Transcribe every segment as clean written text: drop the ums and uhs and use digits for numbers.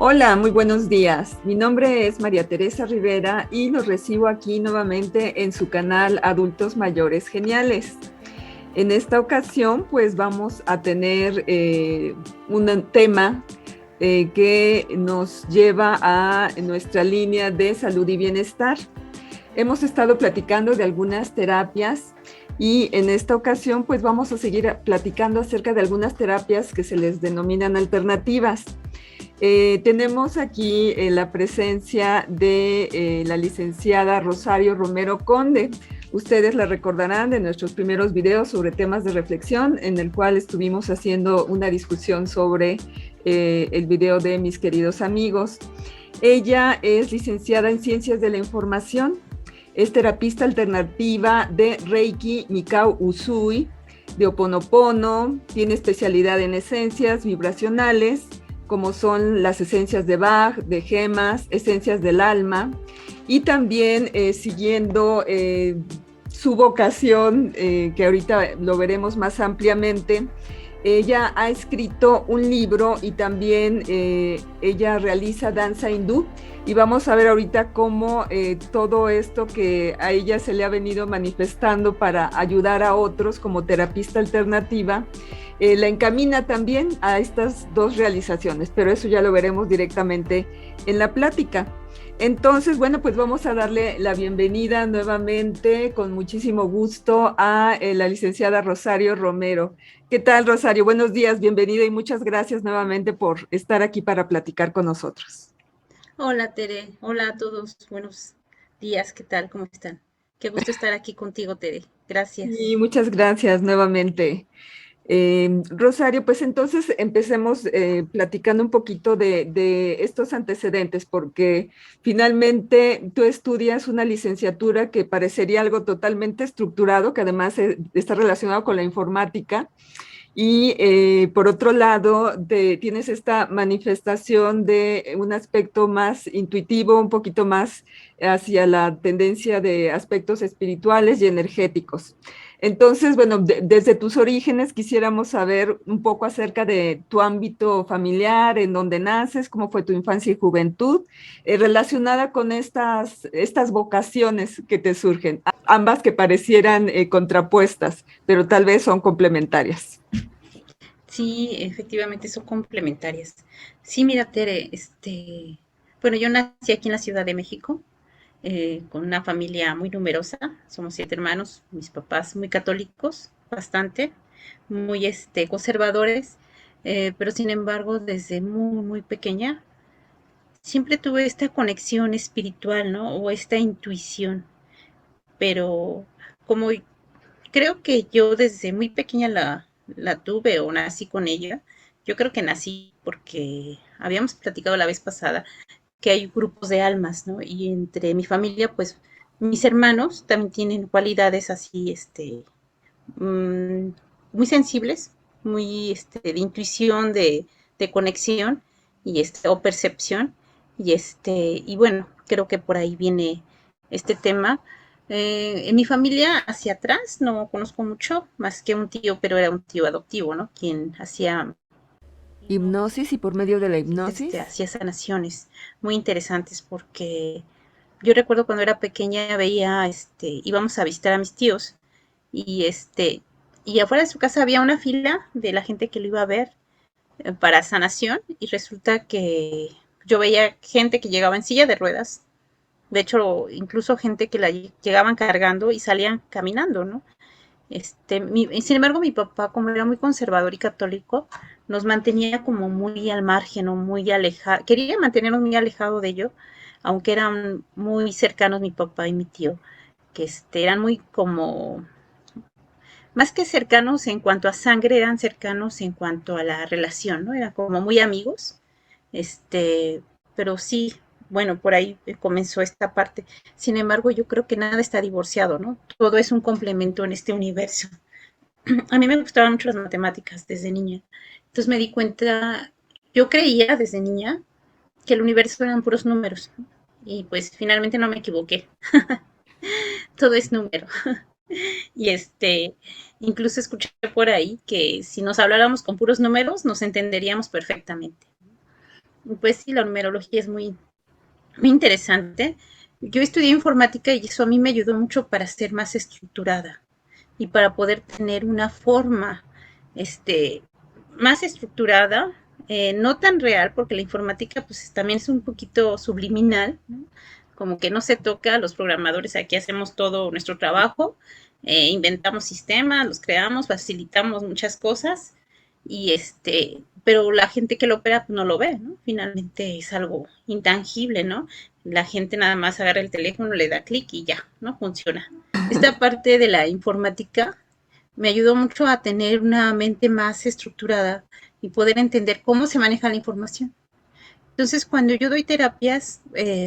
Hola, muy buenos días. Mi nombre es María Teresa Rivera y los recibo aquí nuevamente en su canal Adultos Mayores Geniales. En esta ocasión, pues vamos a tener un tema que nos lleva a nuestra línea de salud y bienestar. Hemos estado platicando de algunas terapias y en esta ocasión, pues vamos a seguir platicando acerca de algunas terapias que se les denominan alternativas. Tenemos aquí la presencia de la licenciada Rosario Romero Conde. Ustedes la recordarán de nuestros primeros videos sobre temas de reflexión, en el cual estuvimos haciendo una discusión sobre el video de Mis Queridos Amigos. Ella es licenciada en Ciencias de la Información, es terapista alternativa de Reiki Mikao Usui, de Ho'oponopono, tiene especialidad en esencias vibracionales, como son las esencias de Bach, de gemas, esencias del alma, y también siguiendo su vocación, que ahorita lo veremos más ampliamente. Ella ha escrito un libro y también ella realiza danza hindú, y vamos a ver ahorita cómo todo esto que a ella se le ha venido manifestando para ayudar a otros como terapista alternativa, la encamina también a estas dos realizaciones, pero eso ya lo veremos directamente en la plática. Entonces, bueno, pues vamos a darle la bienvenida nuevamente con muchísimo gusto a la licenciada Rosario Romero. ¿Qué tal, Rosario? Buenos días, bienvenida y muchas gracias nuevamente por estar aquí para platicar con nosotros. Hola Tere, hola a todos, buenos días, ¿qué tal? ¿Cómo están? Qué gusto estar aquí contigo, Tere. Y Gracias. muchas gracias nuevamente. Rosario, pues entonces empecemos platicando un poquito de estos antecedentes, porque finalmente tú estudias una licenciatura que parecería algo totalmente estructurado, que además está relacionado con la informática. Y por otro lado, tienes esta manifestación de un aspecto más intuitivo, un poquito más hacia la tendencia de aspectos espirituales y energéticos. Entonces, bueno, desde tus orígenes quisiéramos saber un poco acerca de tu ámbito familiar, en dónde naces, cómo fue tu infancia y juventud, relacionada con estas vocaciones que te surgen, ambas que parecieran contrapuestas, pero tal vez son complementarias. Sí, efectivamente son complementarias. Sí, mira, Tere, bueno, yo nací aquí en la Ciudad de México, con una familia muy numerosa, somos 7 hermanos, mis papás muy católicos, bastante, muy conservadores, pero sin embargo, desde muy, muy pequeña, siempre tuve esta conexión espiritual, ¿no? O esta intuición, pero como creo que yo desde muy pequeña la tuve o nací con ella, yo creo que nací porque habíamos platicado la vez pasada que hay grupos de almas, ¿no? Y entre mi familia, pues mis hermanos también tienen cualidades así, mmm, muy sensibles, muy de intuición, de conexión y o percepción. Y bueno, creo que por ahí viene este tema. En mi familia, hacia atrás, no conozco mucho, más que un tío, pero era un tío adoptivo, ¿no? Quien hacía Hipnosis, y por medio de la hipnosis. hacía sanaciones muy interesantes porque yo recuerdo cuando era pequeña veía, íbamos a visitar a mis tíos y y afuera de su casa había una fila de la gente que lo iba a ver para sanación y resulta que yo veía gente que llegaba en silla de ruedas, de hecho incluso gente que la llegaban cargando y salían caminando, ¿no? Sin embargo, mi papá, como era muy conservador y católico, nos mantenía como muy al margen o muy alejado, quería mantenernos muy alejado de ello, aunque eran muy cercanos mi papá y mi tío, que eran muy como, más que cercanos en cuanto a sangre, eran cercanos en cuanto a la relación, ¿no? Eran como muy amigos, pero sí, bueno, por ahí comenzó esta parte. Sin embargo, yo creo que nada está divorciado, ¿no? Todo es un complemento en este universo. A mí me gustaban mucho las matemáticas desde niña. Entonces me di cuenta, yo creía desde niña que el universo eran puros números. ¿No? Y pues finalmente no me equivoqué. Todo es número. Y incluso escuché por ahí que si nos habláramos con puros números nos entenderíamos perfectamente. Pues sí, la numerología es muy interesante. Yo estudié informática y eso a mí me ayudó mucho para ser más estructurada y para poder tener una forma este, más estructurada, no tan real, porque la informática pues también es un poquito subliminal, ¿no? Como que no se toca, los programadores aquí hacemos todo nuestro trabajo, inventamos sistemas, los creamos, facilitamos muchas cosas y pero la gente que lo opera pues, no lo ve, ¿no? Finalmente es algo intangible, ¿no? La gente nada más agarra el teléfono, le da clic y ya, ¿no? Funciona. Esta parte de la informática me ayudó mucho a tener una mente más estructurada y poder entender cómo se maneja la información. Entonces, cuando yo doy terapias,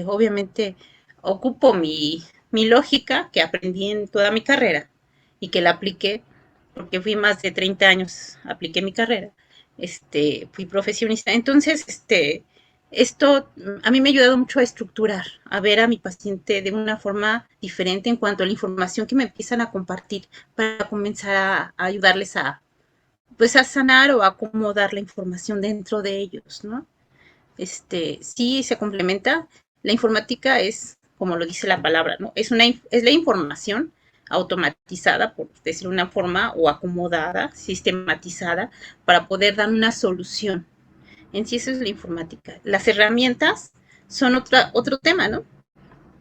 obviamente ocupo mi lógica que aprendí en toda mi carrera y que la apliqué, porque fui más de 30 años, apliqué mi carrera, fui profesionista. Entonces, esto a mí me ha ayudado mucho a estructurar, a ver a mi paciente de una forma diferente en cuanto a la información que me empiezan a compartir para comenzar a ayudarles pues a sanar o a acomodar la información dentro de ellos, ¿no? Sí se complementa. La informática es, como lo dice la palabra, ¿no? Es la información automatizada, por decirlo de una forma, o acomodada, sistematizada, para poder dar una solución. En sí eso es la informática. Las herramientas son otro tema, ¿no?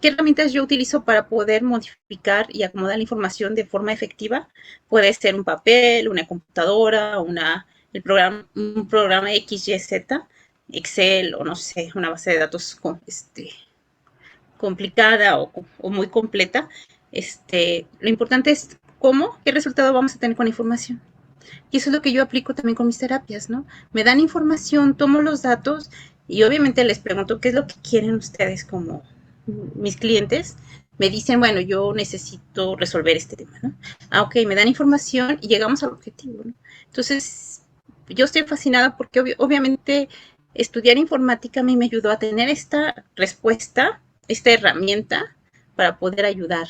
¿Qué herramientas yo utilizo para poder modificar y acomodar la información de forma efectiva? Puede ser un papel, una computadora, un programa XYZ, Excel o no sé, una base de datos complicada o muy completa. Lo importante es qué resultado vamos a tener con la información. Y eso es lo que yo aplico también con mis terapias, ¿no? Me dan información, tomo los datos y obviamente les pregunto qué es lo que quieren ustedes como mis clientes. Me dicen, bueno, yo necesito resolver este tema, ¿no? Ah, ok, me dan información y llegamos al objetivo, ¿no? Entonces, yo estoy fascinada porque obviamente estudiar informática a mí me ayudó a tener esta respuesta, esta herramienta para poder ayudar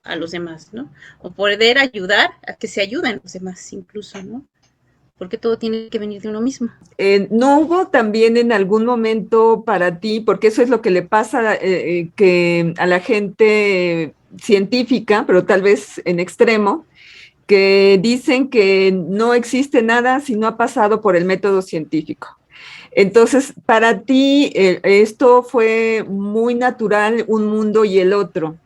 a los demás, ¿no? O poder ayudar a que se ayuden los demás incluso, ¿no? Porque todo tiene que venir de uno mismo. ¿No hubo también en algún momento para ti, porque eso es lo que le pasa que a la gente científica, pero tal vez en extremo, que dicen que no existe nada si no ha pasado por el método científico? Entonces, para ti, esto fue muy natural, un mundo y el otro.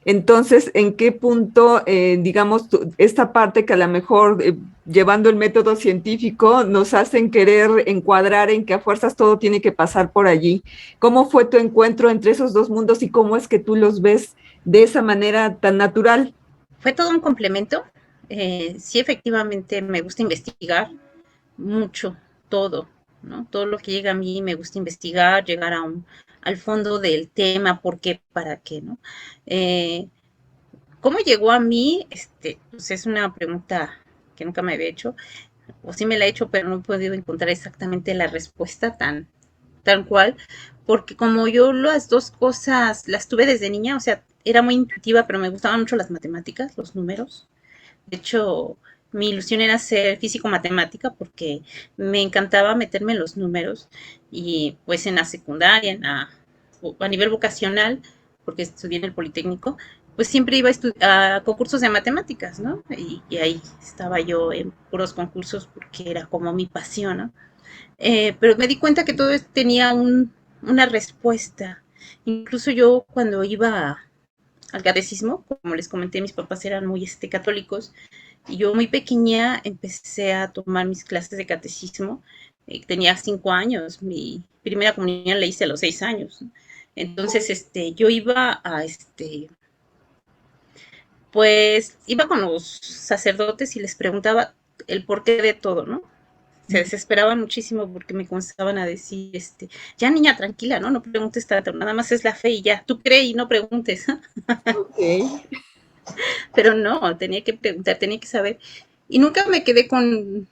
Entonces, ¿en qué punto, digamos, esta parte que a lo mejor llevando el método científico nos hacen querer encuadrar en que a fuerzas todo tiene que pasar por allí? ¿Cómo fue tu encuentro entre esos dos mundos y cómo es que tú los ves de esa manera tan natural? Fue todo un complemento. Sí, efectivamente, me gusta investigar mucho, todo, ¿no? Todo lo que llega a mí me gusta investigar, llegar al fondo del tema, por qué, para qué, ¿no? Eh, ¿Cómo llegó a mí? Pues es una pregunta que nunca me había hecho, o sí me la he hecho, pero no he podido encontrar exactamente la respuesta tan cual, porque como yo las dos cosas las tuve desde niña, o sea, era muy intuitiva, pero me gustaban mucho las matemáticas, los números. De hecho, mi ilusión era ser físico-matemática porque me encantaba meterme en los números y pues en la secundaria, a nivel vocacional, porque estudié en el Politécnico, pues siempre iba a concursos de matemáticas, ¿no? Y ahí estaba yo en puros concursos porque era como mi pasión, ¿no? Pero me di cuenta que todo tenía una respuesta. Incluso yo cuando iba al catecismo, como les comenté, mis papás eran muy católicos, y yo muy pequeña empecé a tomar mis clases de catecismo. Tenía 5 años, mi primera comunión la hice a los 6 años. Entonces, yo iba pues iba con los sacerdotes y les preguntaba el porqué de todo, ¿no? Se desesperaban muchísimo porque me comenzaban a decir, ya niña, tranquila, ¿no? No preguntes tanto, nada más es la fe y ya, tú cree y no preguntes. Ok. Pero no, tenía que preguntar, tenía que saber. Y nunca me quedé con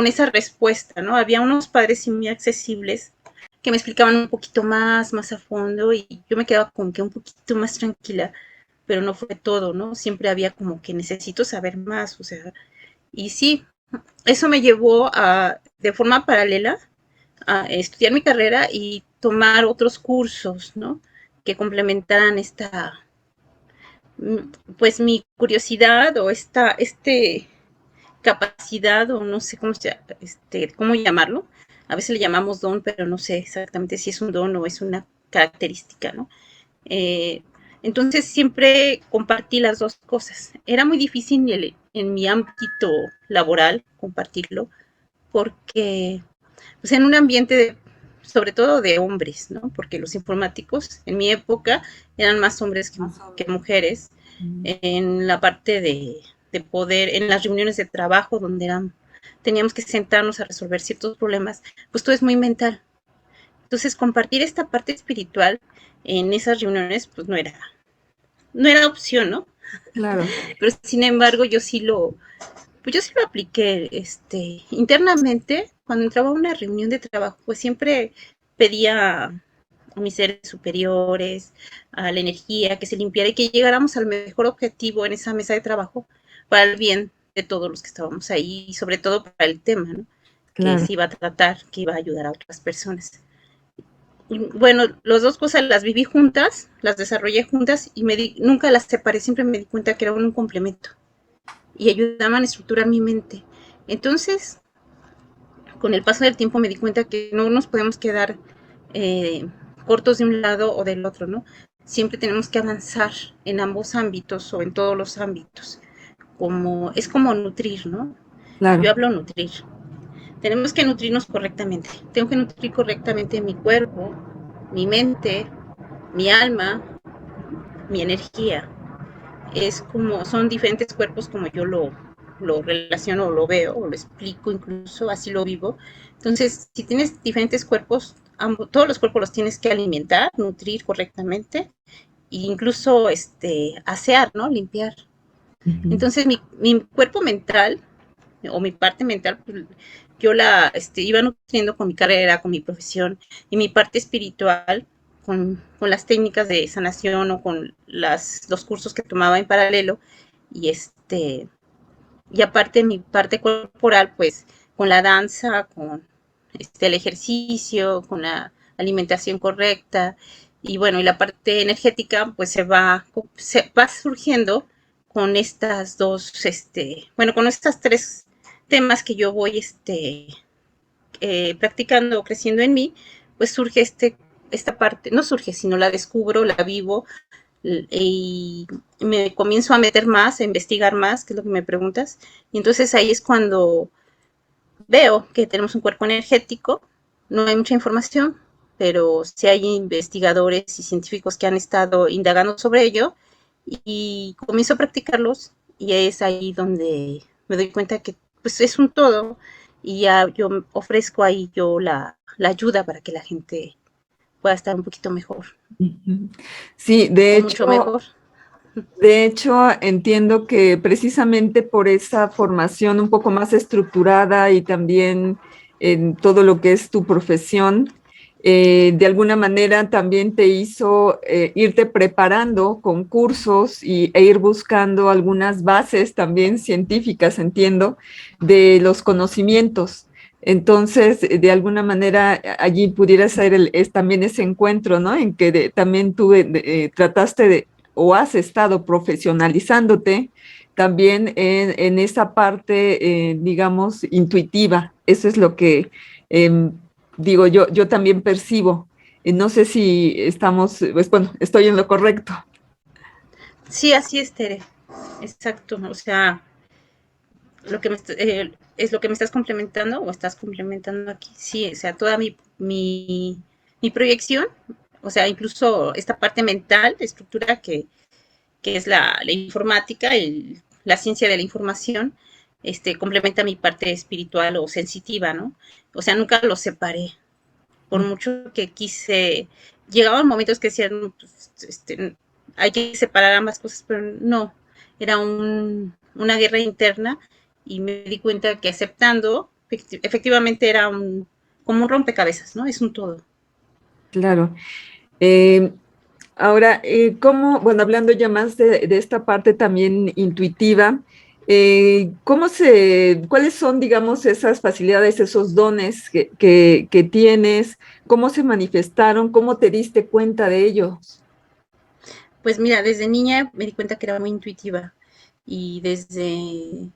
esa respuesta, ¿no? Había unos padres muy accesibles que me explicaban un poquito más a fondo y yo me quedaba como que un poquito más tranquila, pero no fue todo, ¿no? Siempre había como que necesito saber más, o sea, y sí, eso me llevó de forma paralela estudiar mi carrera y tomar otros cursos, ¿no? Que complementaran pues mi curiosidad o capacidad, o no sé cómo llamarlo. A veces le llamamos don, pero no sé exactamente si es un don o es una característica, ¿no? Eh, entonces siempre compartí las dos cosas. Era muy difícil en mi ámbito laboral compartirlo, porque pues en un ambiente sobre todo de hombres, ¿no? Porque los informáticos en mi época eran más hombres que mujeres, en la parte de poder, en las reuniones de trabajo donde teníamos que sentarnos a resolver ciertos problemas, pues todo es muy mental. Entonces compartir esta parte espiritual en esas reuniones pues no era opción, ¿no? Claro. Pero sin embargo pues yo sí lo apliqué, internamente. Cuando entraba a una reunión de trabajo, pues siempre pedía a mis seres superiores, a la energía, que se limpiara y que llegáramos al mejor objetivo en esa mesa de trabajo para el bien de todos los que estábamos ahí y sobre todo para el tema, ¿no? Que Claro. se iba a tratar, que iba a ayudar a otras personas. Y bueno, las dos cosas las viví juntas, las desarrollé juntas y nunca las separé, siempre me di cuenta que era un complemento y ayudaban a estructurar mi mente. Entonces, con el paso del tiempo me di cuenta que no nos podemos quedar eh, cortos de un lado o del otro, ¿no? Siempre tenemos que avanzar en ambos ámbitos o en todos los ámbitos. Es como nutrir, ¿no? Yo Claro. hablo nutrir. Tenemos que nutrirnos correctamente. Tengo que nutrir correctamente mi cuerpo, mi mente, mi alma, mi energía. Son diferentes cuerpos como yo lo relaciono, o lo veo, o lo explico, incluso así lo vivo. Entonces, si tienes diferentes cuerpos, todos los cuerpos los tienes que alimentar, nutrir correctamente, e incluso asear, ¿no? Limpiar. Ujú. Entonces, mi cuerpo mental, o mi parte mental, pues, yo iba nutriendo con mi carrera, con mi profesión, y mi parte espiritual, con las técnicas de sanación o con los cursos que tomaba en paralelo, y y aparte mi parte corporal, pues con la danza, con el ejercicio, con la alimentación correcta, y bueno, y la parte energética, pues se va surgiendo con estas dos, bueno, con estas tres temas que yo voy practicando o creciendo en mí, pues surge esta parte, no surge, sino la descubro, la vivo, y me comienzo a meter más, a investigar más, que es lo que me preguntas, y entonces ahí es cuando veo que tenemos un cuerpo energético, no hay mucha información, pero sí hay investigadores y científicos que han estado indagando sobre ello, y comienzo a practicarlos, y es ahí donde me doy cuenta que pues es un todo, y ya yo ofrezco ahí yo la ayuda para que la gente pueda estar un poquito mejor, Ujú. Sí, o mucho mejor. de hecho, entiendo que precisamente por esa formación un poco más estructurada y también en todo lo que es tu profesión, de alguna manera también te hizo irte preparando con cursos e ir buscando algunas bases también científicas, entiendo, de los conocimientos. Entonces, de alguna manera, allí pudiera ser también ese encuentro, ¿no? En que también tú trataste de o has estado profesionalizándote también en esa parte, digamos, intuitiva. Eso es lo que eh, digo, yo también percibo. No sé si estamos, pues bueno, estoy en lo correcto. Sí, así es, Tere. Exacto. O sea, es lo que me estás complementando o estás complementando aquí. Sí, o sea, toda mi proyección, o sea, incluso esta parte mental, de estructura que es la informática, la ciencia de la información, complementa mi parte espiritual o sensitiva, ¿no? O sea, nunca lo separé. Por mucho que quise, llegaban momentos que decían, pues, hay que separar ambas cosas, pero no, era una guerra interna, y me di cuenta que aceptando, efectivamente era como un rompecabezas, ¿no? Es un todo. Claro. Eh, Ahora, ¿cómo, bueno, hablando ya más de esta parte también intuitiva, ¿Cuáles son, digamos, esas facilidades, esos dones que tienes? ¿Cómo se manifestaron? ¿Cómo te diste cuenta de ellos? Pues mira, desde niña me di cuenta que era muy intuitiva y desde...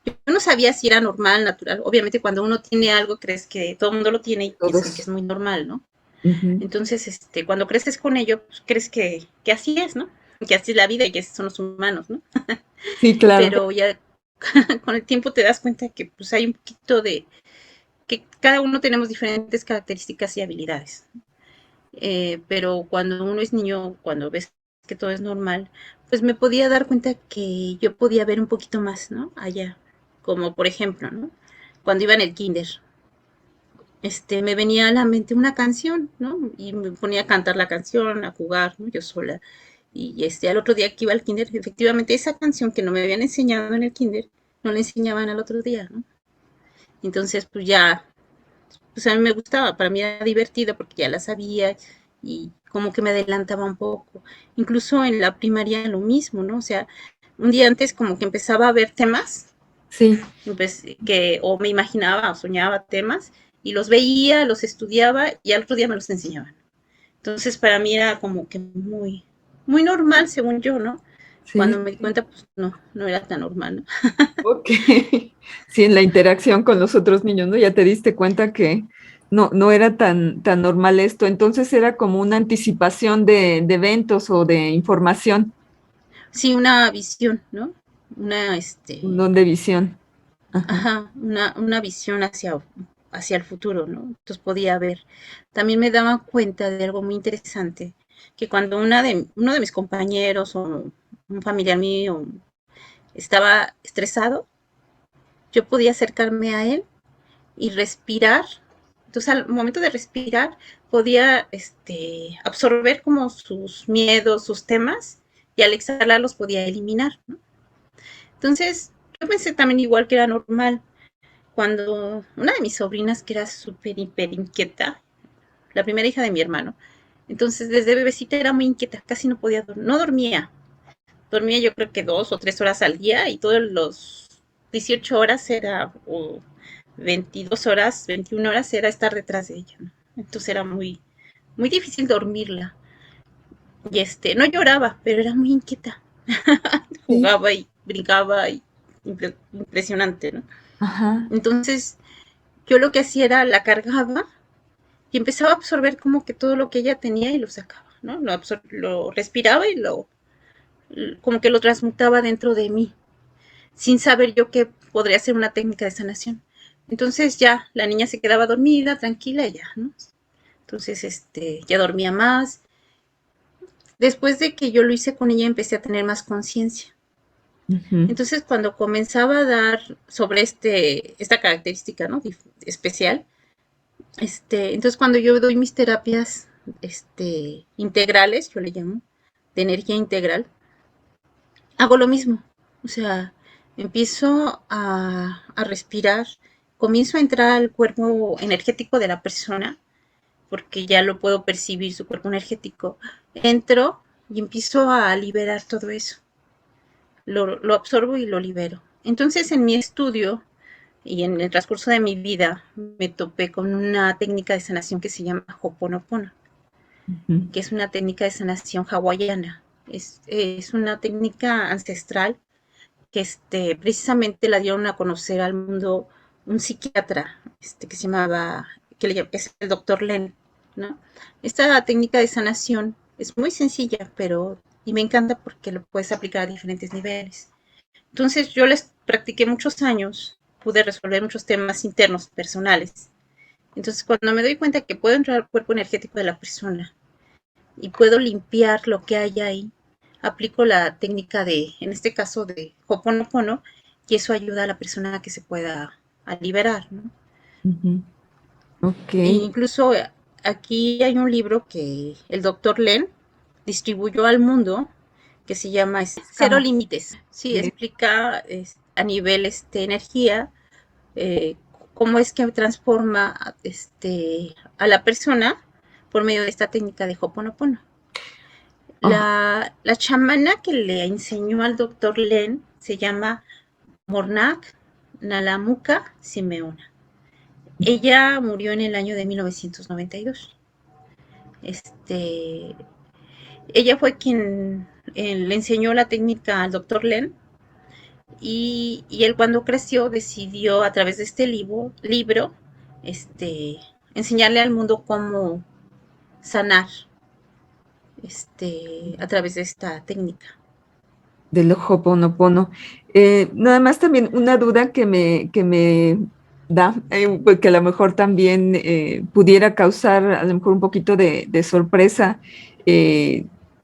Yo no sabía si era normal, natural. Obviamente cuando uno tiene algo crees que todo el mundo lo tiene y piensan que es Todos. muy normal, ¿no? Ujú. Entonces, cuando creces con ello, pues, crees que así es, ¿no? Que así es la vida y que así son los humanos, ¿no? Sí, claro. Pero ya con el tiempo te das cuenta que pues hay un poquito de que cada uno tenemos diferentes características y habilidades. Pero cuando uno es niño, cuando ves que todo es normal, pues me podía dar cuenta que yo podía ver un poquito más, ¿no? Allá. Como por ejemplo, ¿no? Cuando iba en el kinder, me venía a la mente una canción, ¿no? Y me ponía a cantar la canción, a jugar, ¿no? Yo sola. Y al otro día que iba al kinder, efectivamente esa canción que no me habían enseñado en el kinder, no la enseñaban al otro día, ¿no? Entonces, pues ya, pues a mí me gustaba, para mí era divertido porque ya la sabía y como que me adelantaba un poco. Incluso en la primaria lo mismo, ¿no? O sea, un día antes como que empezaba a ver temas Sí. o me imaginaba o soñaba temas y los veía, los estudiaba y al otro día me los enseñaban. Entonces para mí era como que muy, muy normal según yo, ¿no? Sí, Cuando me di sí. cuenta, pues no, no era tan normal, ¿no? Ok. Sí, en la interacción con los otros niños, ¿no? Ya te diste cuenta que no era tan normal esto. Entonces era como una anticipación de eventos o de información, Sí, una visión, ¿no? un don de visión. Ajá. Ajá, una visión hacia el futuro, ¿no? Entonces podía ver. También me daba cuenta de algo muy interesante, que cuando uno de mis compañeros o un familiar mío estaba estresado, yo podía acercarme a él y respirar. Entonces al momento de respirar podía absorber como sus miedos, sus temas, y al exhalarlos podía eliminar, ¿no? Entonces yo pensé también igual que era normal, cuando una de mis sobrinas, que era súper, hiper inquieta, la primera hija de mi hermano, entonces desde bebecita era muy inquieta, casi no podía dormir, no dormía, dormía yo creo que 2 o 3 horas al día y todos los 18 horas era, o 22 horas, 21 horas era estar detrás de ella, ¿no? Entonces era muy, muy difícil dormirla. Y no lloraba, pero era muy inquieta. Sí. Jugaba y brincaba y impresionante, ¿no? Ajá. Entonces yo lo que hacía era la cargaba y empezaba a absorber como que todo lo que ella tenía y lo sacaba, ¿no? Lo respiraba y como que lo transmutaba dentro de mí, sin saber yo que podría ser una técnica de sanación. Entonces ya la niña se quedaba dormida, tranquila y ya, ¿no? Entonces, ya dormía más. Después de que yo lo hice con ella, empecé a tener más conciencia. Ujú. Entonces, cuando comenzaba a dar sobre esta característica, ¿no? Especial, entonces cuando yo doy mis terapias, integrales, yo le llamo, de energía integral, hago lo mismo. O sea, empiezo a respirar, comienzo a entrar al cuerpo energético de la persona, porque ya lo puedo percibir, su cuerpo energético. Entro y empiezo a liberar todo eso. Lo absorbo y lo libero. Entonces, en mi estudio y en el transcurso de mi vida, me topé con una técnica de sanación que se llama Ho'oponopono, Ujú. que es una técnica de sanación hawaiana. Es una técnica ancestral que precisamente la dieron a conocer al mundo un psiquiatra que se llamaba, es el doctor Len, ¿no? Esta técnica de sanación es muy sencilla, y me encanta porque lo puedes aplicar a diferentes niveles. Entonces yo les practiqué muchos años, pude resolver muchos temas internos, personales. Entonces cuando me doy cuenta que puedo entrar al cuerpo energético de la persona y puedo limpiar lo que hay ahí, aplico la técnica en este caso, de Ho'oponopono, y eso ayuda a la persona a que se pueda a liberar, ¿no? Ujú. Ok. E incluso aquí hay un libro que el doctor Len distribuyó al mundo que se llama Cero Ah, Límites. Sí, bien. explica a nivel energía, eh, cómo es que transforma a la persona por medio de esta técnica de Ho'oponopono. Ah, La chamana que le enseñó al doctor Len se llama Mornak Nalamuka Simeona. Ella murió en el año de 1992. Ella fue quien le enseñó la técnica al doctor Len, y él, cuando creció, decidió a través de este libro este, enseñarle al mundo cómo sanar a través de esta técnica. Del Ho'oponopono. Nada más también una duda que me da, que a lo mejor también pudiera causar a lo mejor un poquito de sorpresa,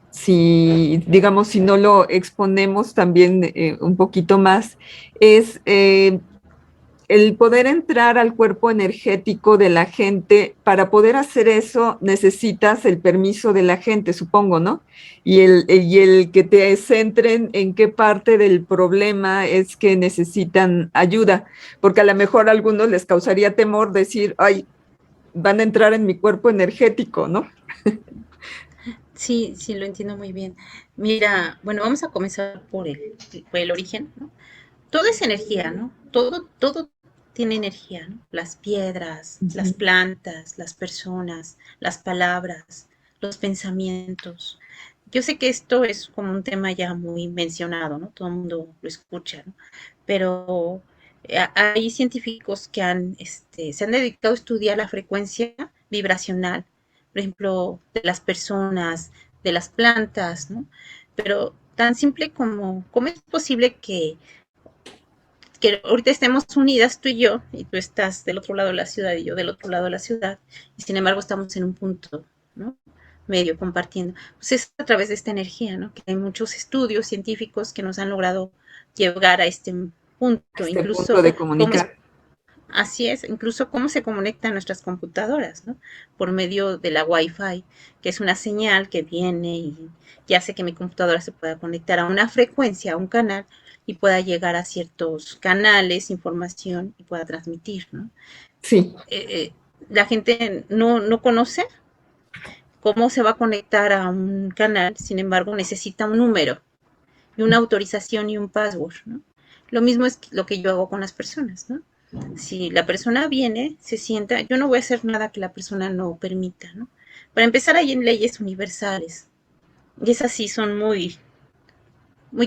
si, digamos, si no lo exponemos también un poquito más, es el poder entrar al cuerpo energético de la gente. Para poder hacer eso necesitas el permiso de la gente, supongo, ¿no? Y el que te centren en qué parte del problema es que necesitan ayuda, porque a lo mejor a algunos les causaría temor decir, ay, van a entrar en mi cuerpo energético, ¿no? Sí, sí, lo entiendo muy bien. Mira, bueno, vamos a comenzar por el origen, ¿no? Todo es energía, ¿no? Todo tiene energía, ¿no? Las piedras, las Ujú. plantas, las personas, las palabras, los pensamientos. Yo sé que esto es como un tema ya muy mencionado, ¿no? Todo el mundo lo escucha, ¿no? Pero hay científicos que se han dedicado a estudiar la frecuencia vibracional, por ejemplo, de las personas, de las plantas, ¿no? Pero tan simple como, ¿cómo es posible que ahorita estemos unidas tú y tú estás del otro lado de la ciudad y yo del otro lado de la ciudad, y sin embargo estamos en un punto, ¿no? Medio compartiendo? Pues es a través de esta energía, ¿no? Que hay muchos estudios científicos que nos han logrado llegar a este punto, Este punto incluso de cómo es. comunicar. Así es, incluso cómo se conectan nuestras computadoras, ¿no? Por medio de la Wi-Fi, que es una señal que viene y hace que mi computadora se pueda conectar a una frecuencia, a un canal, y pueda llegar a ciertos canales, información, y pueda transmitir, ¿no? Sí, La gente no conoce cómo se va a conectar a un canal, sin embargo necesita un número y una autorización y un password, ¿no? Lo mismo es lo que yo hago con las personas, ¿no? Si la persona viene, se sienta, yo no voy a hacer nada que la persona no permita, ¿no? Para empezar, hay en leyes universales, y esas sí son muy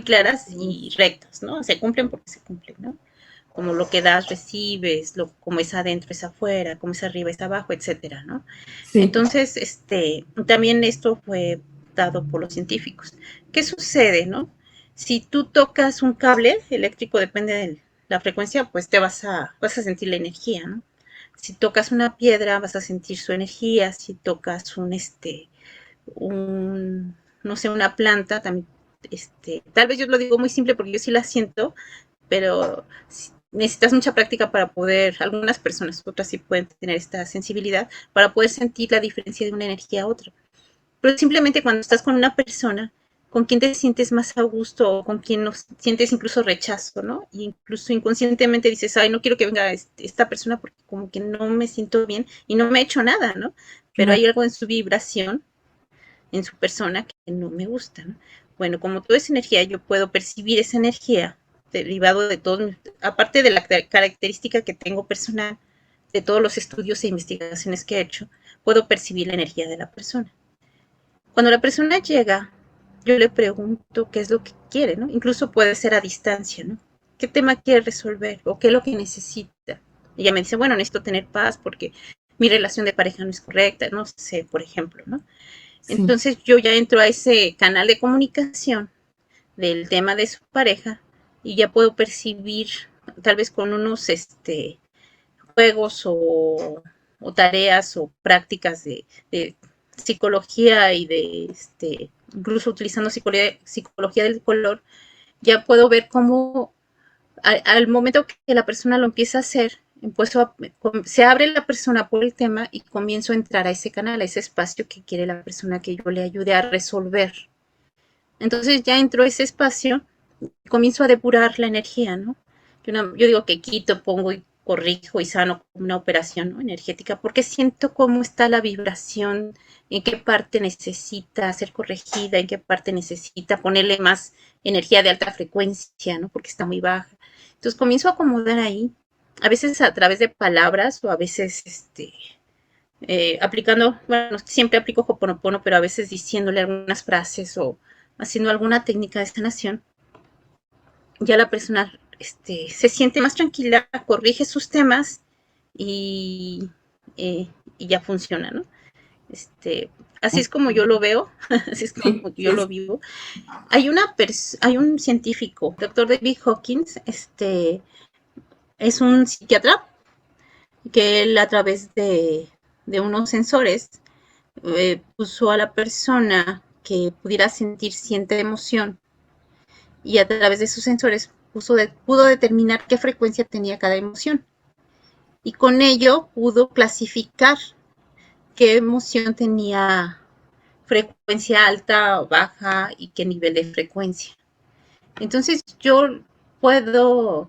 claras y rectas, ¿no? Se cumplen porque se cumplen, ¿no? Como lo que das, recibes, como es adentro es afuera, como es arriba es abajo, etcétera, ¿no? sí. Entonces, también esto fue dado por los científicos. ¿Qué sucede, no? Si tú tocas un cable eléctrico, depende de la frecuencia, pues vas a sentir la energía, ¿no? Si tocas una piedra, vas a sentir su energía. Si tocas un no sé, una planta, también, tal vez yo lo digo muy simple porque yo sí la siento, pero necesitas mucha práctica para poder, algunas personas, otras sí pueden tener esta sensibilidad, para poder sentir la diferencia de una energía a otra. Pero simplemente cuando estás con una persona, con quien te sientes más a gusto o con quien no sientes incluso rechazo, ¿no? Y incluso inconscientemente dices, ay, no quiero que venga esta persona porque como que no me siento bien y no me ha hecho nada, ¿no? Pero hay Claro. algo en su vibración, en su persona, que no me gusta, ¿no? Bueno, como toda esa energía, yo puedo percibir esa energía derivado de todo, aparte de la característica que tengo personal, de todos los estudios e investigaciones que he hecho, puedo percibir la energía de la persona. Cuando la persona llega, yo le pregunto qué es lo que quiere, ¿no? Incluso puede ser a distancia, ¿no? ¿Qué tema quiere resolver o qué es lo que necesita? Y ella me dice, bueno, necesito tener paz porque mi relación de pareja no es correcta, no sé, por ejemplo, ¿no? Sí. Entonces yo ya entro a ese canal de comunicación del tema de su pareja y ya puedo percibir, tal vez con unos juegos o tareas o prácticas de psicología y incluso utilizando psicología del color, ya puedo ver cómo al momento que la persona lo empieza a hacer, se abre la persona por el tema y comienzo a entrar a ese canal, a ese espacio que quiere la persona que yo le ayude a resolver. Entonces ya entro a ese espacio y comienzo a depurar la energía, ¿no? Yo digo que quito, pongo y corrijo y sano una operación, ¿no?, energética, porque siento cómo está la vibración, en qué parte necesita ser corregida, en qué parte necesita ponerle más energía de alta frecuencia, ¿no?, porque está muy baja. Entonces comienzo a acomodar ahí, a veces a través de palabras o a veces aplicando, bueno, siempre aplico Ho'oponopono, pero a veces diciéndole algunas frases o haciendo alguna técnica de sanación, ya la persona se siente más tranquila, corrige sus temas y, y ya funciona, ¿no? Así es como yo lo veo, así es como Sí, yo lo vivo. Hay un científico, doctor David Hawkins, es un psiquiatra que él a través de unos sensores puso a la persona que pudiera sentir cierta emoción y a través de sus sensores pudo determinar qué frecuencia tenía cada emoción y con ello pudo clasificar qué emoción tenía frecuencia alta o baja y qué nivel de frecuencia. Entonces yo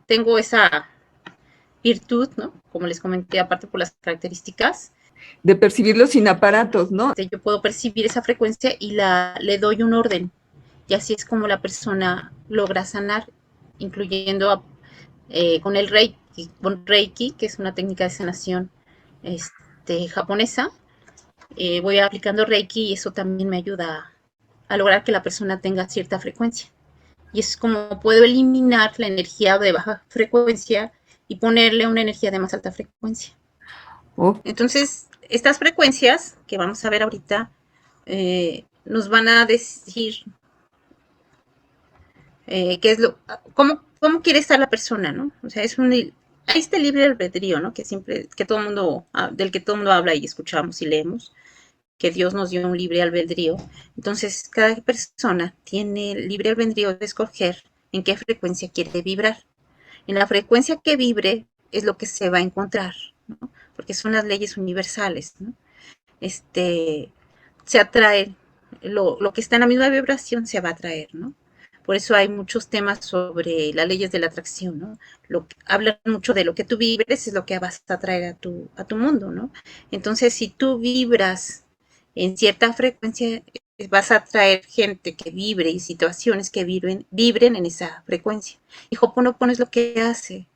tengo esa virtud, ¿no? Como les comenté, aparte por las características, de percibirlo sin aparatos, ¿no? yo puedo percibir esa frecuencia y le doy un orden. Y así es como la persona logra sanar, incluyendo con el Reiki, que es una técnica de sanación japonesa. Voy aplicando Reiki y eso también me ayuda a lograr que la persona tenga cierta frecuencia. Y es como puedo eliminar la energía de baja frecuencia y ponerle una energía de más alta frecuencia. Oh. Entonces, estas frecuencias que vamos a ver ahorita nos van a decir qué es cómo quiere estar la persona, ¿no? O sea, hay este libre albedrío, ¿no? Del que todo mundo habla y escuchamos y leemos, que Dios nos dio un libre albedrío. Entonces, cada persona tiene el libre albedrío de escoger en qué frecuencia quiere vibrar. En la frecuencia que vibre es lo que se va a encontrar, ¿no? Porque son las leyes universales, ¿no? Se atrae, lo que está en la misma vibración se va a atraer, ¿no? Por eso hay muchos temas sobre las leyes de la atracción, ¿no? Hablan mucho de lo que tú vibres es lo que vas a atraer a tu mundo, ¿no? Entonces, si tú vibras en cierta frecuencia, vas a atraer gente que vibre y situaciones que vibren en esa frecuencia. Y Ho'oponopono es lo que hace,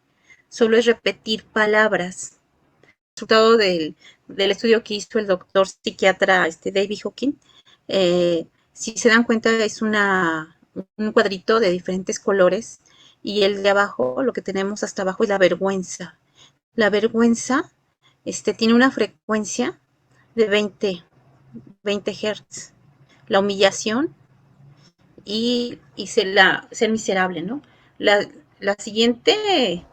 solo es repetir palabras. El resultado del estudio que hizo el doctor psiquiatra David Hawkins, si se dan cuenta es un cuadrito de diferentes colores y el de abajo, lo que tenemos hasta abajo es la vergüenza. La vergüenza tiene una frecuencia de 20 Hz. La humillación y ser miserable, ¿no? La siguiente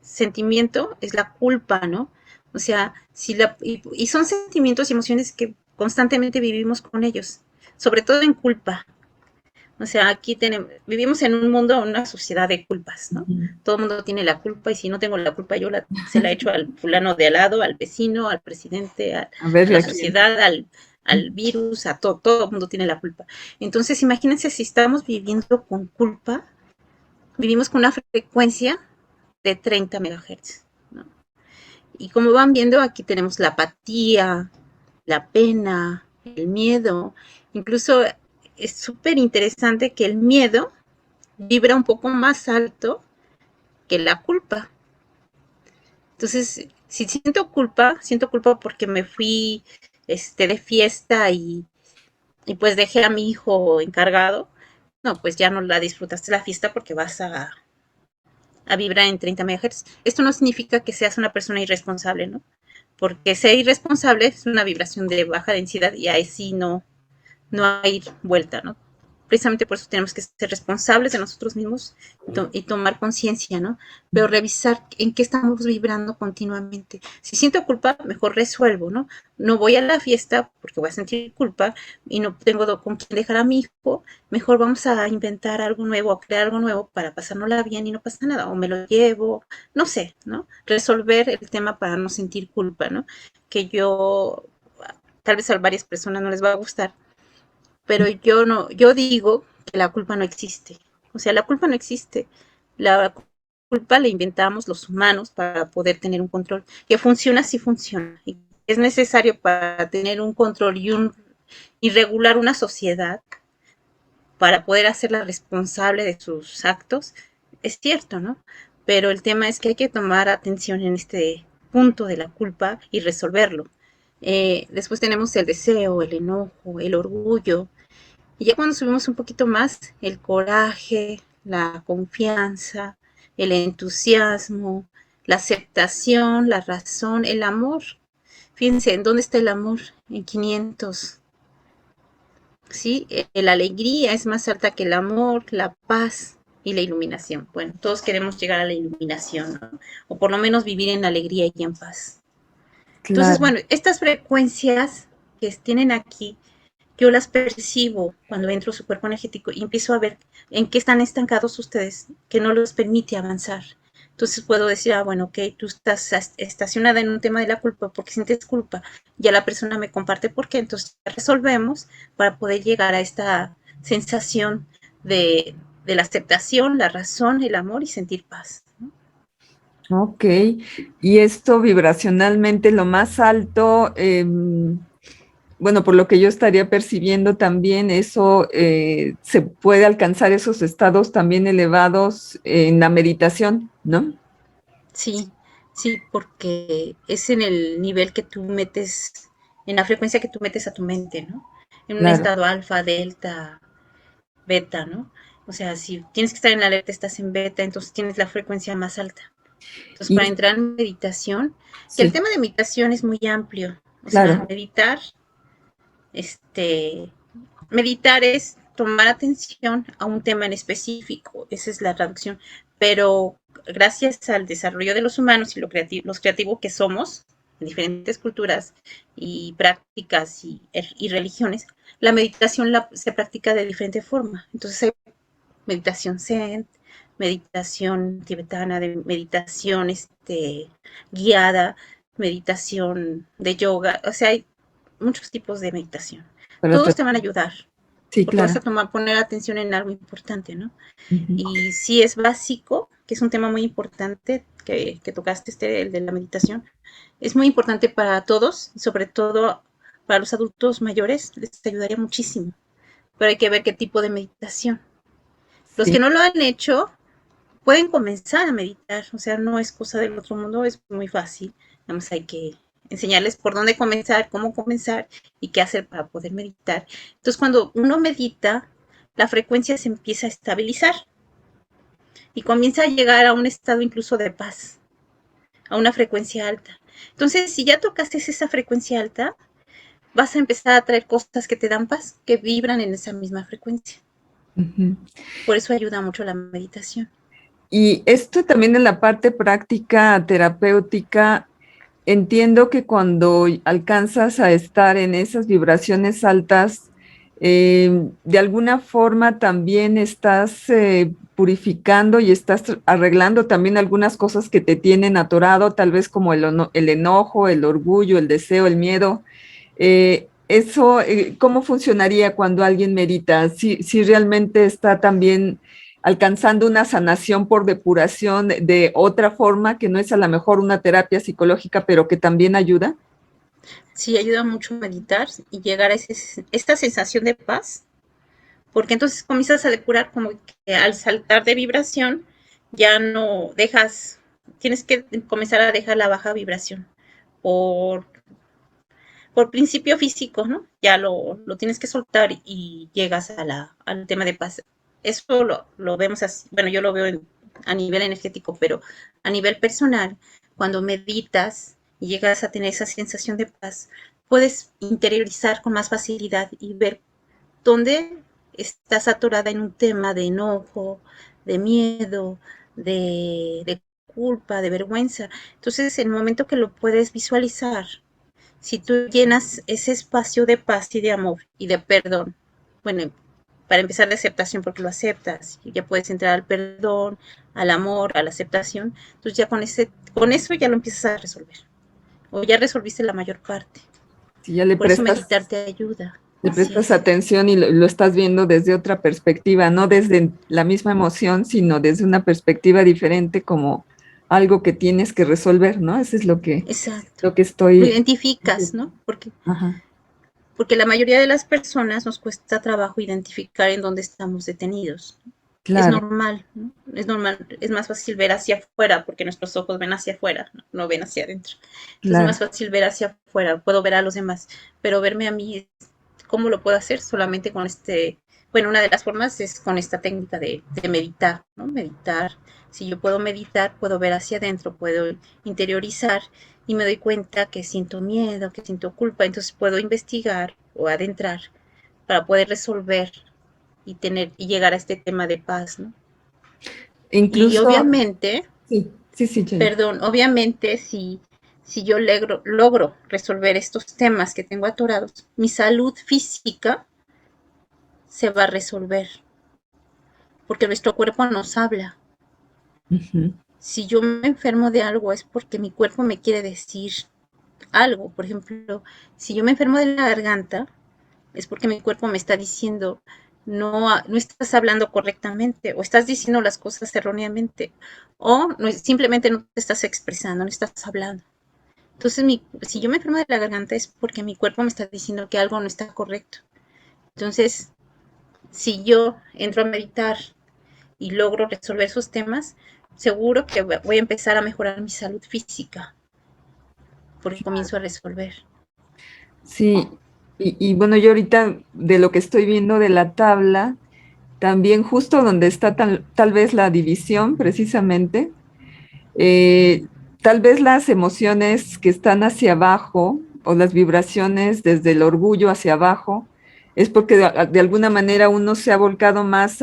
sentimiento es la culpa, ¿no? O sea, y son sentimientos y emociones que constantemente vivimos con ellos, sobre todo en culpa. O sea, vivimos en un mundo, una sociedad de culpas, ¿no? Todo el mundo tiene la culpa y si no tengo la culpa yo se la echo al fulano de al lado, al vecino, al presidente, a la sociedad, al virus, a todo el mundo tiene la culpa. Entonces, imagínense si estamos viviendo con culpa, vivimos con una frecuencia de 30 MHz, ¿no? Y como van viendo, aquí tenemos la apatía, la pena, el miedo, incluso es súper interesante que el miedo vibra un poco más alto que la culpa. Entonces, si siento culpa porque me fui de fiesta y pues dejé a mi hijo encargado, no, pues ya no la disfrutaste la fiesta porque vas a vibrar en 30 MHz. Esto no significa que seas una persona irresponsable, ¿no? Porque ser irresponsable es una vibración de baja densidad y ahí sí no hay vuelta, ¿no? Precisamente por eso tenemos que ser responsables de nosotros mismos y tomar conciencia, ¿no? Pero revisar en qué estamos vibrando continuamente. Si siento culpa, mejor resuelvo, ¿no? No voy a la fiesta porque voy a sentir culpa y no tengo con quién dejar a mi hijo, mejor vamos a inventar algo nuevo, a crear algo nuevo para pasárnosla bien y no pasa nada, o me lo llevo, no sé, ¿no? Resolver el tema para no sentir culpa, ¿no? Que tal vez a varias personas no les va a gustar, pero yo digo que la culpa no existe. O sea, la culpa no existe. La culpa la inventamos los humanos para poder tener un control. Que funciona, sí funciona. Y es necesario para tener un control y regular una sociedad para poder hacerla responsable de sus actos, es cierto, ¿no? Pero el tema es que hay que tomar atención en este punto de la culpa y resolverlo. Después tenemos el deseo, el enojo, el orgullo. Y ya cuando subimos un poquito más, el coraje, la confianza, el entusiasmo, la aceptación, la razón, el amor. Fíjense, ¿en dónde está el amor? En 500. ¿Sí? La alegría es más alta que el amor, la paz y la iluminación. Bueno, todos queremos llegar a la iluminación, ¿no? O por lo menos vivir en alegría y en paz. Entonces, Claro. bueno, estas frecuencias que tienen aquí, yo las percibo cuando entro a su cuerpo energético y empiezo a ver en qué están estancados ustedes, que no los permite avanzar. Entonces puedo decir, bueno, ok, tú estás estacionada en un tema de la culpa porque sientes culpa. Ya la persona me comparte por qué, entonces resolvemos para poder llegar a esta sensación de la aceptación, la razón, el amor y sentir paz, ¿no? Ok, y esto vibracionalmente lo más alto, bueno, por lo que yo estaría percibiendo también, eso se puede alcanzar esos estados también elevados en la meditación, ¿no? Sí, sí, porque es en el nivel que tú metes, en la frecuencia que tú metes a tu mente, ¿no? En un Claro. estado alfa, delta, beta, ¿no? O sea, si tienes que estar en la alerta, estás en beta, entonces tienes la frecuencia más alta. Entonces, para Y entrar en meditación, que el sí, tema de meditación es muy amplio. O sea, claro. este, meditar es tomar atención a un tema en específico, esa es la traducción, pero gracias al desarrollo de los humanos y los creativos que somos, en diferentes culturas y prácticas y religiones, la meditación se practica de diferente forma. Entonces hay meditación zen, meditación tibetana, de meditación guiada, meditación de yoga, o sea, hay muchos tipos de meditación. Para Todos tra- te van a ayudar, sí, porque vas claro. a poner atención en algo importante, ¿no? Ujú. Y sí es básico, que es un tema muy importante que tocaste, el de la meditación, es muy importante para todos, sobre todo para los adultos mayores, les ayudaría muchísimo, pero hay que ver qué tipo de meditación. Los Sí, que no lo han hecho pueden comenzar a meditar, o sea, no es cosa del otro mundo, es muy fácil, nada más hay que enseñarles por dónde comenzar, cómo comenzar y qué hacer para poder meditar. Entonces, cuando uno medita, la frecuencia se empieza a estabilizar y comienza a llegar a un estado incluso de paz, a una frecuencia alta. Entonces, si ya tocaste esa frecuencia alta, vas a empezar a traer cosas que te dan paz, que vibran en esa misma frecuencia. ujú. Por eso ayuda mucho la meditación. Y esto también en la parte práctica terapéutica, entiendo que cuando alcanzas a estar en esas vibraciones altas, de alguna forma también estás purificando y estás arreglando también algunas cosas que te tienen atorado, tal vez como el enojo, el orgullo, el deseo, el miedo. Eso, ¿cómo funcionaría cuando alguien medita? Si realmente está también alcanzando una sanación por depuración de otra forma, que no es a lo mejor una terapia psicológica, pero que también ayuda. Sí, ayuda mucho meditar y llegar a esta sensación de paz, porque entonces comienzas a depurar como que al saltar de vibración ya no dejas, tienes que comenzar a dejar la baja vibración por, por principio físico, ¿no? Ya lo tienes que soltar y llegas al tema de paz. Eso lo vemos así, bueno, yo lo veo a nivel energético, pero a nivel personal, cuando meditas y llegas a tener esa sensación de paz, puedes interiorizar con más facilidad y ver dónde estás atorada en un tema de enojo, de miedo, de culpa, de vergüenza. Entonces, en el momento que lo puedes visualizar, si tú llenas ese espacio de paz y de amor y de perdón, bueno, para empezar de aceptación porque lo aceptas, y ya puedes entrar al perdón, al amor, a la aceptación, entonces ya con eso ya lo empiezas a resolver, o ya resolviste la mayor parte. Si ya le Por eso prestas, meditar te ayuda. Le Así prestas es. atención y lo estás viendo desde otra perspectiva, no desde la misma emoción, sino desde una perspectiva diferente como algo que tienes que resolver, ¿no? Eso es Exacto. lo que Lo estoy... identificas, ¿no? Ajá, Porque la mayoría de las personas nos cuesta trabajo identificar en dónde estamos detenidos. Es claro, normal, ¿no? Es normal, es más fácil ver hacia afuera porque nuestros ojos ven hacia afuera, no, no ven hacia adentro. Entonces es más claro. fácil ver hacia afuera, puedo ver a los demás, pero verme a mí, ¿cómo lo puedo hacer? Solamente con bueno, una de las formas es con esta técnica de meditar, ¿no? Meditar. Si yo puedo meditar, puedo ver hacia adentro, puedo interiorizar y me doy cuenta que siento miedo, que siento culpa, entonces puedo investigar o adentrar para poder resolver y llegar a este tema de paz, ¿no? Y Incluso, obviamente, sí, sí, sí, Jenny. perdón, obviamente si yo logro resolver estos temas que tengo atorados, mi salud física se va a resolver, porque nuestro cuerpo nos habla. Ujú, Si yo me enfermo de algo es porque mi cuerpo me quiere decir algo. Por ejemplo, si yo me enfermo de la garganta, es porque mi cuerpo me está diciendo, no estás hablando correctamente, o estás diciendo las cosas erróneamente, o no, simplemente no te estás expresando, no estás hablando. Entonces, si yo me enfermo de la garganta es porque mi cuerpo me está diciendo que algo no está correcto. Entonces, si yo entro a meditar y logro resolver esos temas, seguro que voy a empezar a mejorar mi salud física, porque comienzo a resolver. sí, y bueno, yo ahorita de lo que estoy viendo de la tabla, también justo donde está tal vez la división precisamente, eh, tal vez las emociones que están hacia abajo o las vibraciones desde el orgullo hacia abajo, es porque de alguna manera uno se ha volcado más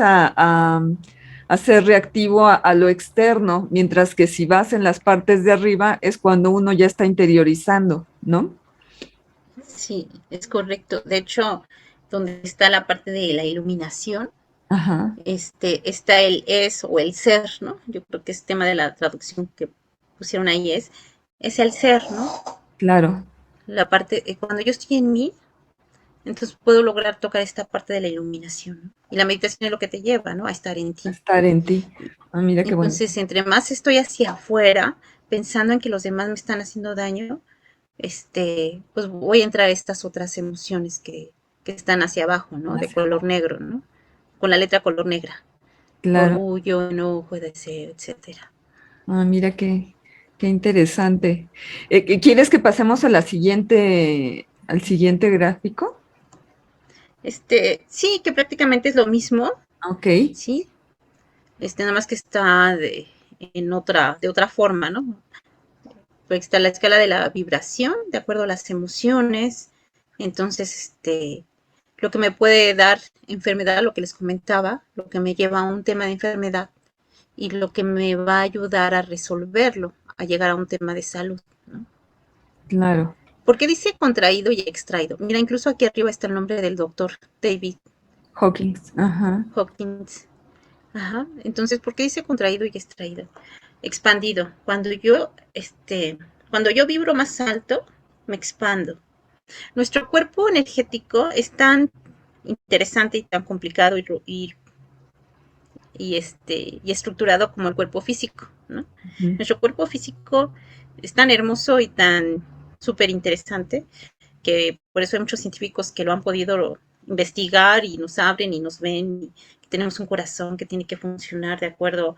a ser reactivo a lo externo, mientras que si vas en las partes de arriba es cuando uno ya está interiorizando, ¿no? Sí, es correcto. De hecho, donde está la parte de la iluminación, Ajá, está el es o el ser, ¿no? Yo creo que es tema de la traducción que pusieron ahí es el ser, ¿no? claro, La parte, cuando yo estoy en mí, entonces puedo lograr tocar esta parte de la iluminación, ¿no? Y la meditación es lo que te lleva, ¿no? A estar en ti. estar en ti. Ah, mira qué bonito. Entonces, entre más estoy hacia afuera, pensando en que los demás me están haciendo daño, pues voy a entrar a estas otras emociones que están hacia abajo, ¿no? De Hacia color abajo. negro, ¿no? Con la letra color negra. Claro. Orgullo, enojo, deseo, etcétera. Ah, mira qué interesante. ¿Quieres que pasemos a al siguiente gráfico? Sí, que prácticamente es lo mismo, Ok, ¿sí? Nada más que está de otra forma, ¿no? Pues está la escala de la vibración, de acuerdo a las emociones. Entonces, lo que me puede dar enfermedad, lo que les comentaba, lo que me lleva a un tema de enfermedad y lo que me va a ayudar a resolverlo, a llegar a un tema de salud, ¿no? claro. ¿Por qué dice contraído y extraído? Mira, incluso aquí arriba está el nombre del doctor David Hawkins. Ajá, Hopkins. Ajá. Entonces, ¿por qué dice contraído y extraído? Expandido. Cuando yo vibro más alto, me expando. Nuestro cuerpo energético es tan interesante y tan complicado y estructurado como el cuerpo físico, ¿no? ujú, Nuestro cuerpo físico es tan hermoso y tan súper interesante que por eso hay muchos científicos que lo han podido investigar y nos abren y nos ven, y que tenemos un corazón que tiene que funcionar de acuerdo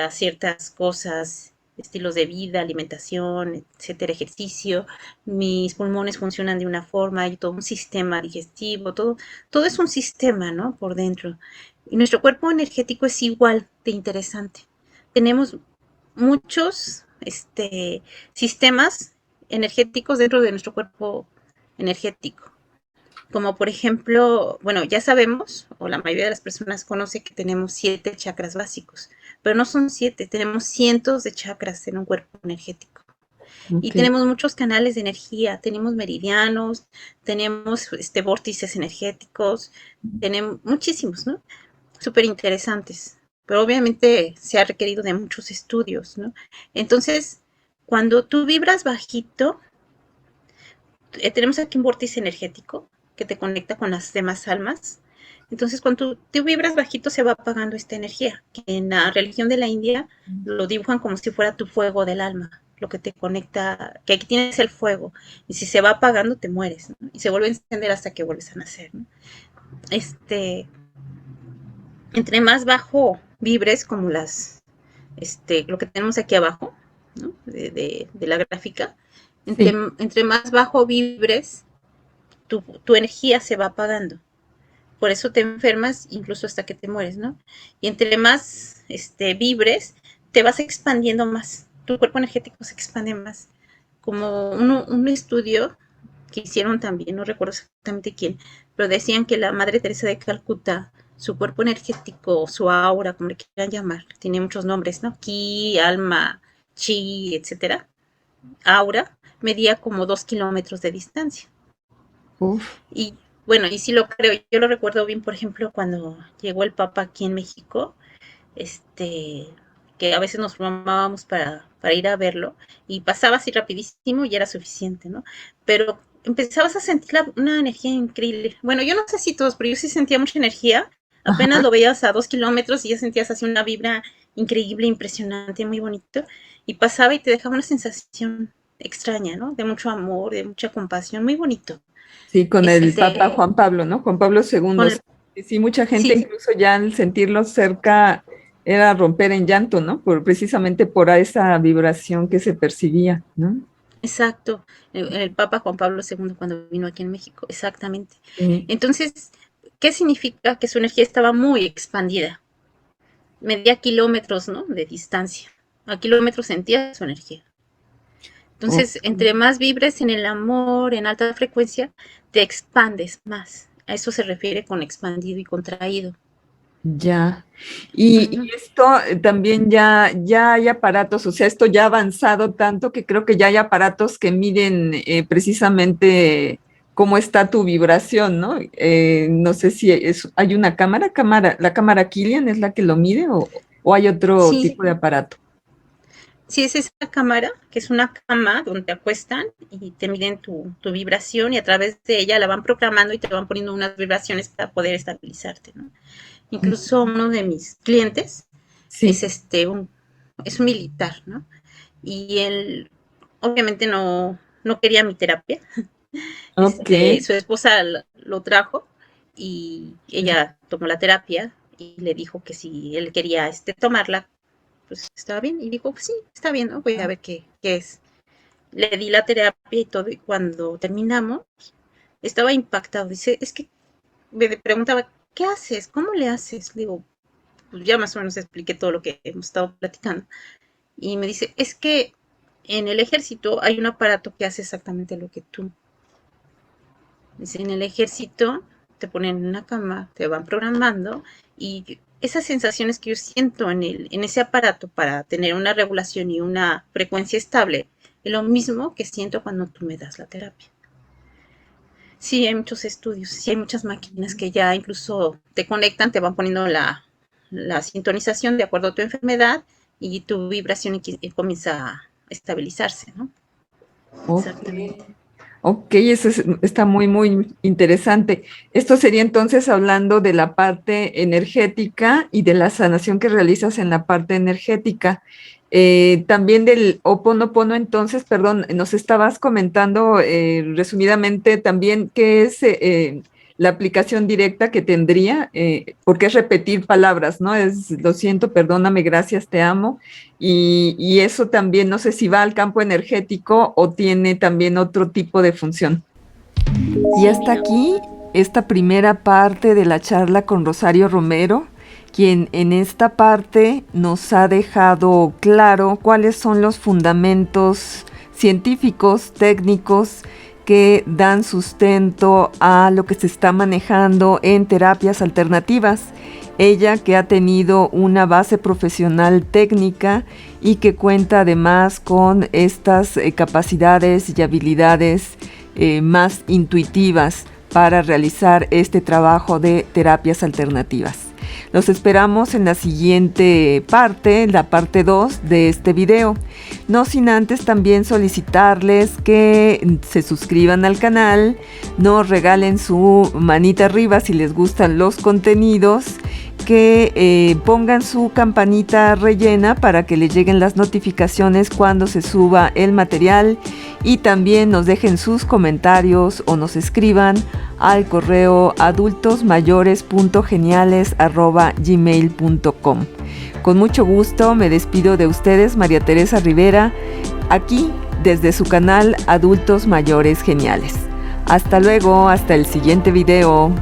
a ciertas cosas, estilos de vida, alimentación, etcétera, ejercicio. Mis pulmones funcionan de una forma, hay todo un sistema digestivo, todo es un sistema, ¿no? Por dentro. Y nuestro cuerpo energético es igual de interesante. Tenemos muchos sistemas energéticos dentro de nuestro cuerpo energético. Como por ejemplo, bueno, ya sabemos, o la mayoría de las personas conoce que tenemos 7 chakras básicos, pero no son 7, tenemos cientos de chakras en un cuerpo energético. Y ok, tenemos muchos canales de energía, tenemos meridianos, tenemos vórtices energéticos, tenemos muchísimos, ¿no? Súper interesantes, pero obviamente se ha requerido de muchos estudios, ¿no? Entonces, cuando tú vibras bajito, tenemos aquí un vórtice energético. que te conecta con las demás almas. Entonces, cuando tú vibras bajito, se va apagando esta energía, que en la religión de la India lo dibujan como si fuera tu fuego del alma, lo que te conecta, que aquí tienes el fuego, y si se va apagando, te mueres, ¿no? Y se vuelve a encender hasta que vuelves a nacer, ¿no? Entre más bajo vibres, como lo que tenemos aquí abajo, ¿no? De la gráfica, Sí. entre más bajo vibres, tu energía se va apagando. Por eso te enfermas incluso hasta que te mueres, ¿no? Y entre más vibres, te vas expandiendo más. Tu cuerpo energético se expande más. Como un estudio que hicieron también, no recuerdo exactamente quién, pero decían que la Madre Teresa de Calcuta, su cuerpo energético, su aura, como le quieran llamar, tiene muchos nombres, ¿no? Ki, alma, chi, etcétera. Aura medía como 2 kilómetros de distancia. Uf. Y bueno, y sí lo creo, yo lo recuerdo bien, por ejemplo, cuando llegó el Papa aquí en México, este, que a veces nos formábamos para ir a verlo, y pasaba así rapidísimo y era suficiente, ¿no? Pero empezabas a sentir una energía increíble. Bueno, yo no sé si todos, pero yo sí sentía mucha energía. Apenas Ajá. lo veías a 2 kilómetros y ya sentías así una vibra increíble, impresionante, muy bonito. Y pasaba y te dejaba una sensación extraña, ¿no? De mucho amor, de mucha compasión, muy bonito. Sí, con el Papa Este, Juan Pablo, ¿no? Juan Pablo con II. el, Sí, sí, mucha gente sí, incluso ya al sentirlo cerca era romper en llanto, ¿no? Precisamente por esa vibración que se percibía, ¿no? exacto. El Papa Juan Pablo II cuando vino aquí en México, exactamente. Sí. Entonces, ¿qué significa? Que su energía estaba muy expandida. Medía kilómetros, ¿no? De distancia. A kilómetros sentía su energía. Ok. Entonces, entre más vibres en el amor, en alta frecuencia, te expandes más. A eso se refiere con expandido y contraído. Ya. Ujú. Y esto también ya hay aparatos, o sea, esto ya ha avanzado tanto que creo que ya hay aparatos que miden precisamente cómo está tu vibración, ¿no? No sé si hay una la cámara Killian es la que lo mide o hay otro Sí, tipo de aparato. sí, es esa cámara, que es una cama donde te acuestan y te miden tu vibración y a través de ella la van programando y te van poniendo unas vibraciones para poder estabilizarte, ¿no? Incluso uno de mis clientes es Sí, es un militar, ¿no? Y él obviamente no quería mi terapia. ok. Su esposa lo trajo y ella tomó la terapia y le dijo que si él quería tomarla, pues estaba bien. Y dijo, pues sí, está bien, ¿no? Voy a ver qué es. Le di la terapia y todo, y cuando terminamos, estaba impactado. Dice, es que me preguntaba, ¿qué haces? ¿Cómo le haces? Le digo, pues ya más o menos expliqué todo lo que hemos estado platicando. Y me dice, es que en el ejército hay un aparato que hace exactamente lo que tú. Dice, en el ejército te ponen en una cama, te van programando y esas sensaciones que yo siento en ese aparato para tener una regulación y una frecuencia estable, es lo mismo que siento cuando tú me das la terapia. Sí, hay muchos estudios, sí hay muchas máquinas que ya incluso te conectan, te van poniendo la sintonización de acuerdo a tu enfermedad y tu vibración y comienza a estabilizarse, ¿no? Ok. Exactamente. Ok, está muy, muy interesante. Esto sería entonces hablando de la parte energética y de la sanación que realizas en la parte energética. También del Oponopono, entonces, perdón, nos estabas comentando resumidamente también qué es la aplicación directa que tendría, porque es repetir palabras, ¿no? Es lo siento, perdóname, gracias, te amo. Y eso también, no sé si va al campo energético o tiene también otro tipo de función. Y Sí, hasta mira. aquí esta primera parte de la charla con Rosario Romero, quien en esta parte nos ha dejado claro cuáles son los fundamentos científicos, técnicos, que dan sustento a lo que se está manejando en terapias alternativas. Ella que ha tenido una base profesional técnica y que cuenta además con estas capacidades y habilidades más intuitivas para realizar este trabajo de terapias alternativas. Los esperamos en la siguiente parte, la parte 2 de este video. No sin antes también solicitarles que se suscriban al canal, nos regalen su manita arriba si les gustan los contenidos, que pongan su campanita rellena para que les lleguen las notificaciones cuando se suba el material, y también nos dejen sus comentarios o nos escriban al correo adultosmayores.geniales@gmail.com. Con mucho gusto me despido de ustedes, María Teresa Rivera, aquí desde su canal Adultos Mayores Geniales. Hasta luego, hasta el siguiente video.